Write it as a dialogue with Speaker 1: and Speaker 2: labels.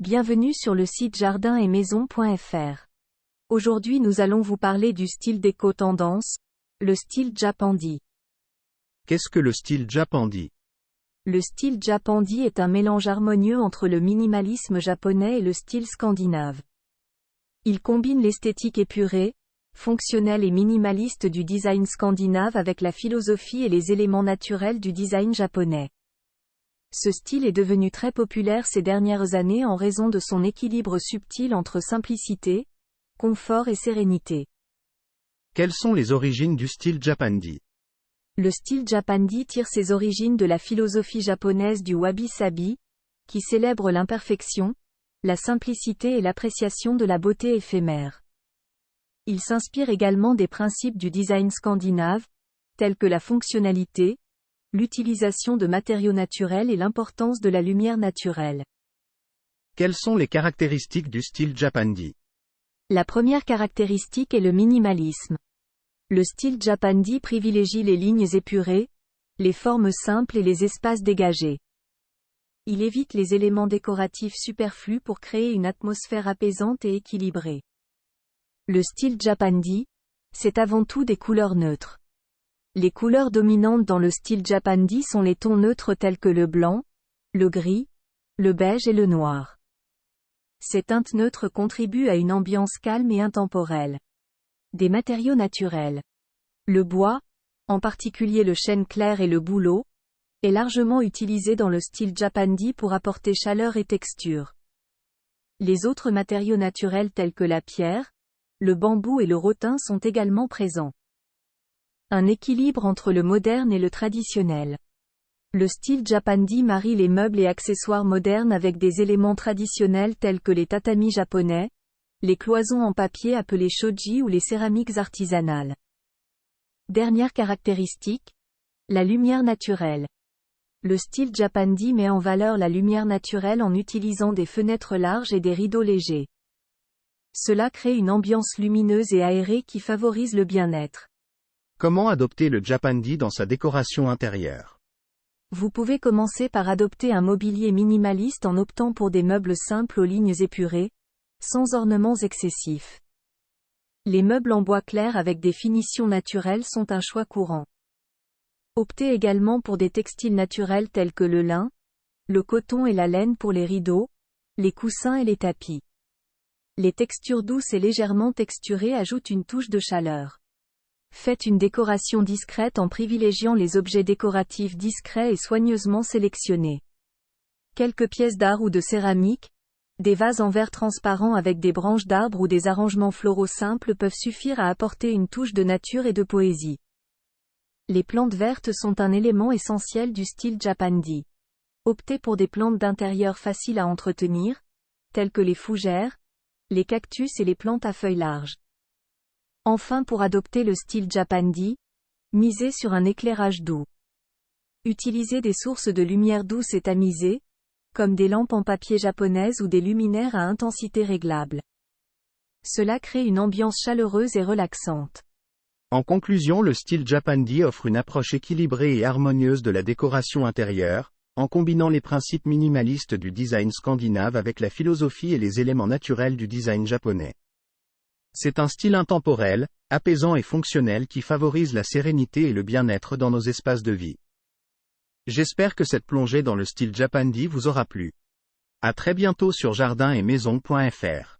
Speaker 1: Bienvenue sur le site jardin-et-maison.fr. Aujourd'hui nous allons vous parler du style déco tendance, le style Japandi.
Speaker 2: Qu'est-ce que le style Japandi?
Speaker 1: Le style Japandi est un mélange harmonieux entre le minimalisme japonais et le style scandinave. Il combine l'esthétique épurée, fonctionnelle et minimaliste du design scandinave avec la philosophie et les éléments naturels du design japonais. Ce style est devenu très populaire ces dernières années en raison de son équilibre subtil entre simplicité, confort et sérénité.
Speaker 2: Quelles sont les origines du style Japandi?
Speaker 1: Le style Japandi tire ses origines de la philosophie japonaise du wabi-sabi, qui célèbre l'imperfection, la simplicité et l'appréciation de la beauté éphémère. Il s'inspire également des principes du design scandinave, tels que la fonctionnalité, l'utilisation de matériaux naturels et l'importance de la lumière naturelle.
Speaker 2: Quelles sont les caractéristiques du style Japandi?
Speaker 1: La première caractéristique est le minimalisme. Le style Japandi privilégie les lignes épurées, les formes simples et les espaces dégagés. Il évite les éléments décoratifs superflus pour créer une atmosphère apaisante et équilibrée. Le style Japandi, c'est avant tout des couleurs neutres. Les couleurs dominantes dans le style Japandi sont les tons neutres tels que le blanc, le gris, le beige et le noir. Ces teintes neutres contribuent à une ambiance calme et intemporelle. Des matériaux naturels. Le bois, en particulier le chêne clair et le bouleau, est largement utilisé dans le style Japandi pour apporter chaleur et texture. Les autres matériaux naturels tels que la pierre, le bambou et le rotin sont également présents. Un équilibre entre le moderne et le traditionnel. Le style Japandi marie les meubles et accessoires modernes avec des éléments traditionnels tels que les tatamis japonais, les cloisons en papier appelées shoji ou les céramiques artisanales. Dernière caractéristique, la lumière naturelle. Le style Japandi met en valeur la lumière naturelle en utilisant des fenêtres larges et des rideaux légers. Cela crée une ambiance lumineuse et aérée qui favorise le bien-être.
Speaker 2: Comment adopter le Japandi dans sa décoration intérieure?
Speaker 1: Vous pouvez commencer par adopter un mobilier minimaliste en optant pour des meubles simples aux lignes épurées, sans ornements excessifs. Les meubles en bois clair avec des finitions naturelles sont un choix courant. Optez également pour des textiles naturels tels que le lin, le coton et la laine pour les rideaux, les coussins et les tapis. Les textures douces et légèrement texturées ajoutent une touche de chaleur. Faites une décoration discrète en privilégiant les objets décoratifs discrets et soigneusement sélectionnés. Quelques pièces d'art ou de céramique, des vases en verre transparent avec des branches d'arbres ou des arrangements floraux simples peuvent suffire à apporter une touche de nature et de poésie. Les plantes vertes sont un élément essentiel du style Japandi. Optez pour des plantes d'intérieur faciles à entretenir, telles que les fougères, les cactus et les plantes à feuilles larges. Enfin, pour adopter le style Japandi, misez sur un éclairage doux. Utilisez des sources de lumière douce et tamisées, comme des lampes en papier japonaises ou des luminaires à intensité réglable. Cela crée une ambiance chaleureuse et relaxante.
Speaker 2: En conclusion, le style Japandi offre une approche équilibrée et harmonieuse de la décoration intérieure, en combinant les principes minimalistes du design scandinave avec la philosophie et les éléments naturels du design japonais. C'est un style intemporel, apaisant et fonctionnel qui favorise la sérénité et le bien-être dans nos espaces de vie. J'espère que cette plongée dans le style Japandi vous aura plu. À très bientôt sur jardin-et-maison.fr.